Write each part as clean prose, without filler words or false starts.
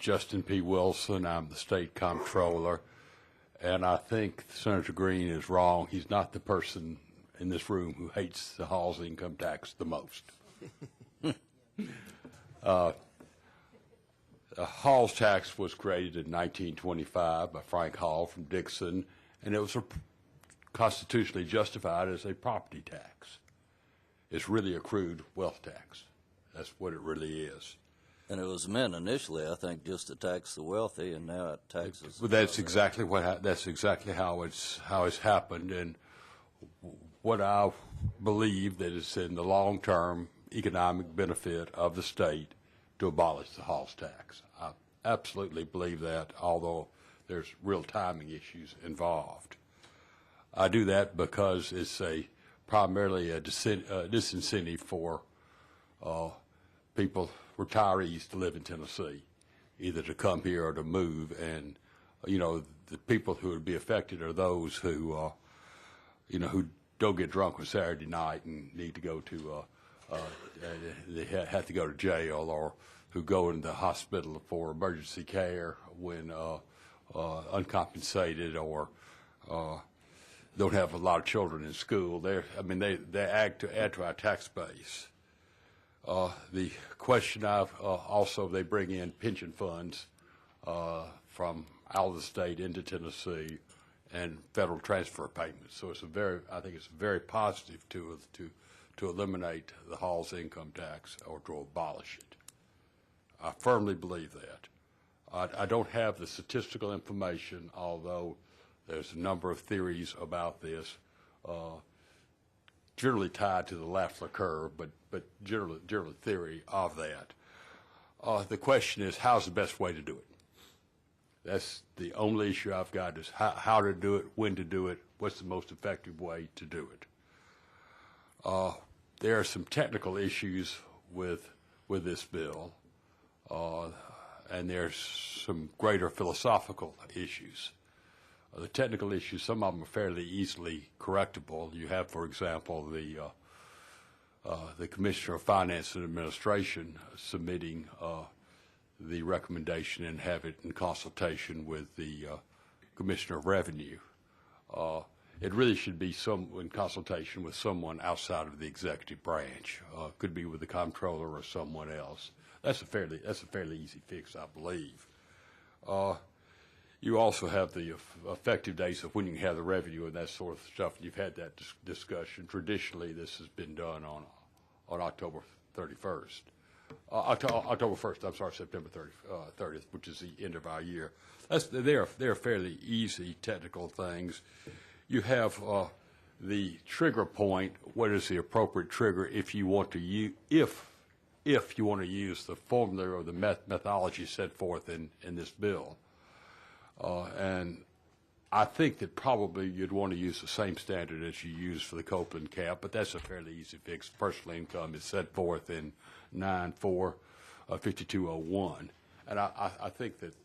Justin P. Wilson. I'm the state comptroller, and I think Senator Green is wrong. He's not the person in this room who hates the Hall's income tax the most. Hall's tax was created in 1925 by Frank Hall from Dickson, and it was constitutionally justified as a property tax. It's really a crude wealth tax. That's what it really is. And it was meant initially, I think, just to tax the wealthy, and now it taxes. Well, that's exactly how it's happened, and what I believe that it's in the long-term economic benefit of the state to abolish the Hall's tax. I absolutely believe that, although there's real timing issues involved. I do that because it's primarily a disincentive for people, retirees, to live in Tennessee, either to come here or to move. And the people who would be affected are those who who don't get drunk on Saturday night and need to go to they have to go to jail, or who go into the hospital for emergency care when uncompensated, or don't have a lot of children in school. They add to our tax base. The question also, they bring in pension funds from out of the state into Tennessee, and federal transfer payments. So I think it's very positive to eliminate the Hall's income tax or to abolish it. I firmly believe that. I don't have the statistical information, although there's a number of theories about this, generally tied to the Lafleur curve, but general theory of that. The question is, how's the best way to do it? That's the only issue I've got, is how to do it, when to do it, what's the most effective way to do it. There are some technical issues with this bill, and there's some greater philosophical issues. The technical issues, some of them are fairly easily correctable. You have, for example, the Commissioner of Finance and Administration submitting the recommendation and have it in consultation with the Commissioner of Revenue. It really should be in consultation with someone outside of the executive branch. Could be with the comptroller or someone else. That's a fairly easy fix, I believe. You also have the effective dates of when you can have the revenue and that sort of stuff. You've had that discussion. Traditionally, this has been done on October 31st. October 1st, I'm sorry, September 30th, which is the end of our year. They're fairly easy technical things. You have the trigger point. What is the appropriate trigger if you want to use the formula or the methodology set forth in this bill? And I think that probably you'd want to use the same standard as you use for the Copeland cap, but that's a fairly easy fix. Personal income is set forth in 9.4.5201. And I think that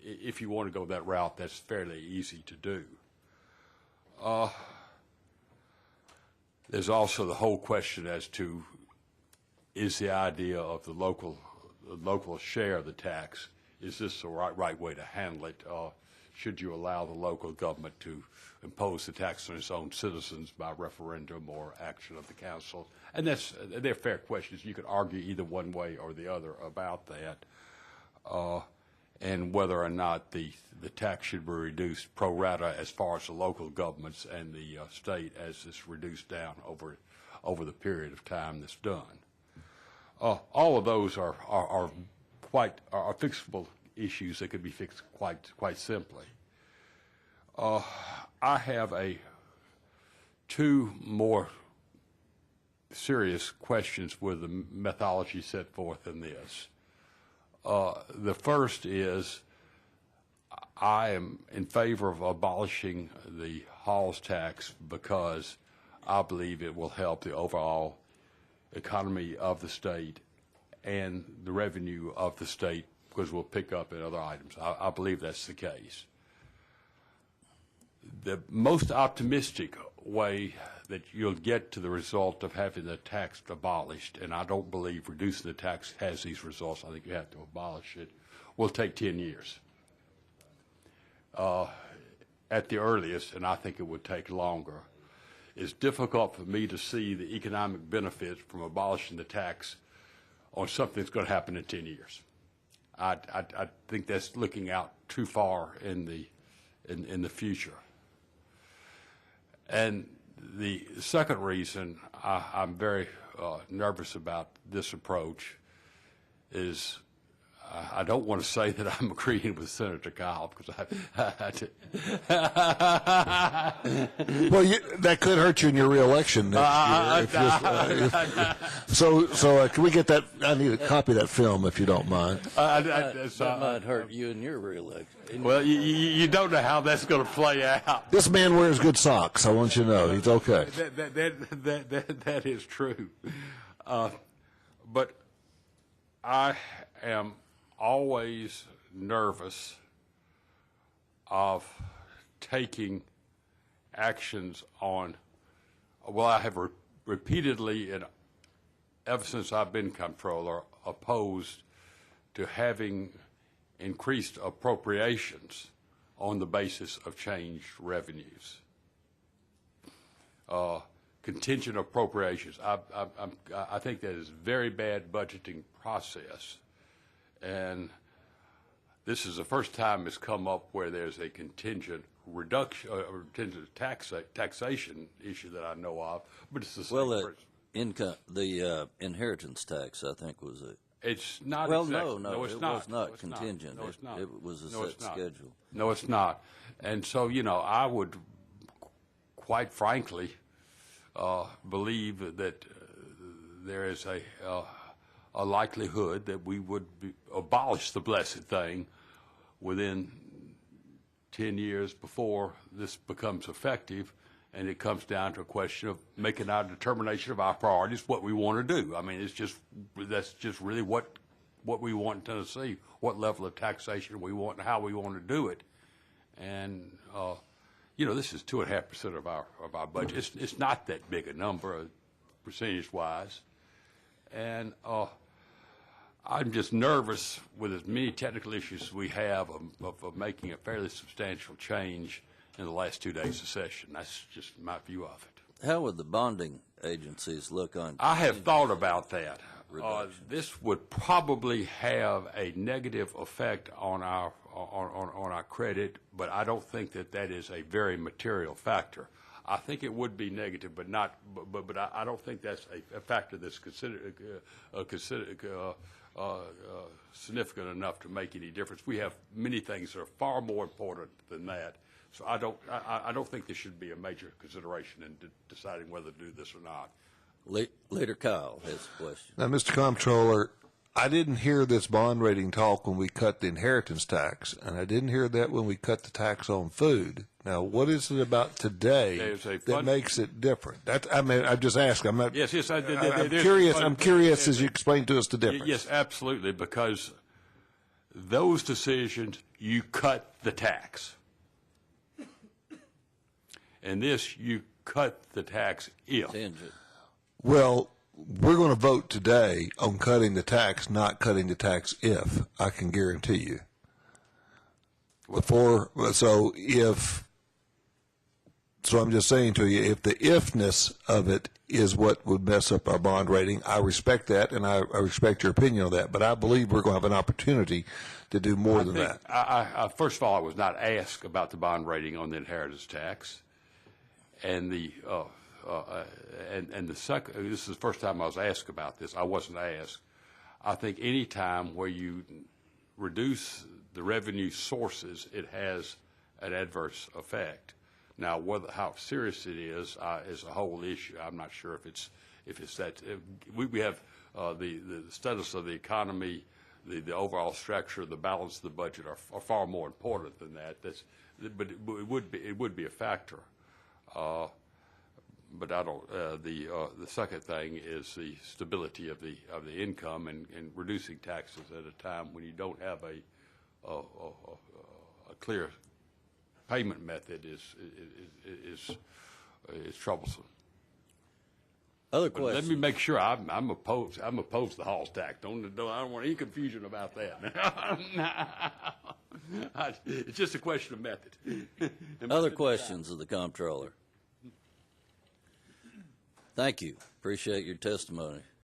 if you want to go that route, that's fairly easy to do. There's also the whole question as to, is the idea of the local share of the tax, is this the right way to handle it? Should you allow the local government to impose the tax on its own citizens by referendum or action of the council? And they're fair questions. You could argue either one way or the other about that, and whether or not the tax should be reduced pro rata as far as the local governments and the state as it's reduced down over the period of time that's done. All of those are fixable issues that could be fixed quite simply. I have two more serious questions with the methodology set forth in this. The first is, I am in favor of abolishing the Hall's tax because I believe it will help the overall economy of the state and the revenue of the state, because we'll pick up in other items. I believe that's the case. The most optimistic way that you'll get to the result of having the tax abolished, and I don't believe reducing the tax has these results. I think you have to abolish it. Will take 10 years at the earliest, and I think it would take longer. It's difficult for me to see the economic benefits from abolishing the tax on something that's going to happen in 10 years. I think that's looking out too far in the future. And the second reason I'm very nervous about this approach is I don't want to say that I'm agreeing with Senator Kyle because Well, that could hurt you in your reelection next year. So can we get that? I need a copy of that film if you don't mind. That might hurt you in your reelection. Well, you don't know how that's going to play out. This man wears good socks. I want you to know he's okay. That is true. But I am always nervous of taking actions on, well, I have repeatedly, and ever since I've been comptroller, opposed to having increased appropriations on the basis of changed revenues. Contingent appropriations. I think that is a very bad budgeting process. And this is the first time it's come up where there's a contingent reduction or contingent taxation issue that I know of, but it's the same principle. The inheritance tax, I think, was a. It's not. Well, exactly, no, it's it not. was not No, contingent. No, it's not. It was a set schedule. No, it's not. And so, I would, quite frankly, believe that there is a likelihood that we would abolish the blessed thing within 10 years before this becomes effective, and it comes down to a question of making our determination of our priorities, what we want to do. I mean, that's just really what we want in Tennessee, what level of taxation we want and how we want to do it. And this is 2.5% of our budget. It's not that big a number, percentage-wise, and I'm just nervous with as many technical issues as we have of making a fairly substantial change in the last 2 days of session. That's just my view of it. How would the bonding agencies look on? I have thought about that. This would probably have a negative effect on our credit, but I don't think that is a very material factor. I think it would be negative, but not. But I don't think that's a factor that's considered significant enough to make any difference. We have many things that are far more important than that. So I don't think this should be a major consideration in deciding whether to do this or not. Later, Kyle has a question. Now, Mr. Comptroller, I didn't hear this bond rating talk when we cut the inheritance tax, and I didn't hear that when we cut the tax on food. Now, what is it about today that makes it different? I'm just asking. I'm not. Yes. I'm curious. I'm curious as you explain to us the difference. Yes, absolutely. Because those decisions, you cut the tax, and this you cut the tax if. Well, we're going to vote today on cutting the tax, not cutting the tax if. I can guarantee you. So I'm just saying to you, if the ifness of it is what would mess up our bond rating, I respect that, and I respect your opinion on that. But I believe we're going to have an opportunity to do more than that. First of all, I was not asked about the bond rating on the inheritance tax, and the second. This is the first time I was asked about this. I wasn't asked. I think any time where you reduce the revenue sources, it has an adverse effect. Now, how serious it is a whole issue. I'm not sure if it's that. We have the status of the economy, the overall structure, the balance of the budget are far more important than that. But it would be a factor. But I don't. The second thing is the stability of the income and reducing taxes at a time when you don't have a clear payment method is It's troublesome. Other But questions? let me make sure I'm opposed. I'm opposed to the Halls tax. I don't want any confusion about that. It's just a question of method. Other questions of the comptroller? Thank you. Appreciate your testimony.